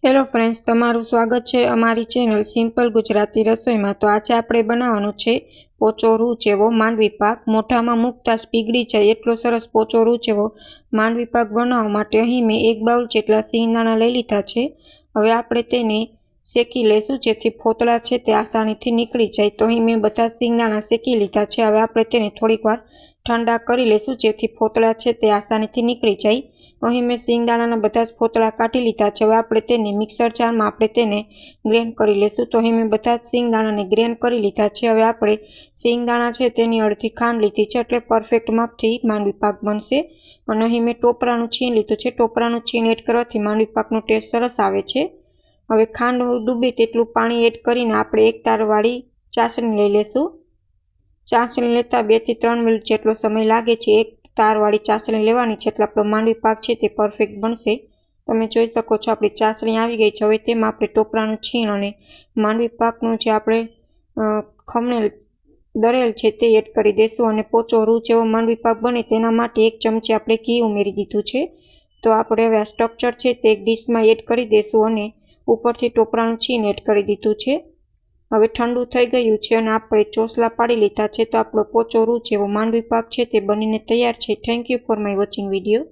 Hello friends, तमारू स्वागत है अमारी चेनल सिंपल गुजराती रसोई में। तो आज आपणे बनाववानुं छे पोचो रूह जेवो मांडवी पाक। मोठामां मूकता ज पीगળી जाय एटलो सरस पोचो रूह जेवो मांडवी पाक बनाववा माटे अहीं मैं 1 बाउल जेटला सींगदाणा लई लीधा छे। हवे आपणे तेने शेकी लेशुं जेथी फोतळा छे ते आसानीथी નીકળી जाय। तो अहीं मैं बधा सींगदाणा शेकी लीधा छे। हवे आपणे तेने थोड़ीकवार ठंडा करी लेशुं जेथी फोतळा छे ते आसानीथी નીકળી जाय। अहीं मैं सींगदाणाना बधा ज फोतळा काढी लीधा छे। हवे आपणे तेने मिक्सर जार में आपणे तेने ग्रेन्ड करी लेशुं। तो अहीं मैं बधा ज सींगदाणाने ग्रेन्ड करी लीधा छे। हवे आपणे सींगदाणा छे तेनी अडधी खांड लीधी छे एटले परफेक्ट मापथी मांडवी पाक बनशे। अने अहीं मैं टोपरानुं छीण लीधुं छे। टोपरानुं छीण एड करवाथी मांडवी पाकनो टेस्ट सरस आवे छे। हवे खांड डूबे तेटલું पाणी एड करीने आपणे एक तारवाળી चासणी लई लेशुं। चासणी लेता 2 થી 3 मिनिट जेटलो समय लागे छे। एक तारवाળી चासणी लेवानी छे એટલે આપણો मांडवी पाक छे ते परफेक्ट बनशे। તમે જોઈ શકો છો આપણી ચાસણી આવી ગઈ છે। હવે તેમાં આપણે ટોપરાનું છીણ અને માંડવી પાકનું જે આપણે ખમણેલ દરેલ છે તે એડ કરી દઈશું અને પોચો રૂ જેવો માંડવી પાક બને તેના માટે 1 ચમચી આપણે ઘી ઉમેરી દીધું છે। તો આપણે હવે આ સ્ટ્રક્ચર છે તે એક ડીશમાં એડ કરી દઈશું અને ઉપરથી ટોપરાનું છીણ એડ કરી દીધું છે। હવે ઠંડુ થઈ ગયું છે અને આપણે ચોસલા પાડી લીધા છે। તો આપણો પોચો રૂ જેવો માંડવી પાક છે તે બનીને તૈયાર છે। Thank you for my watching video.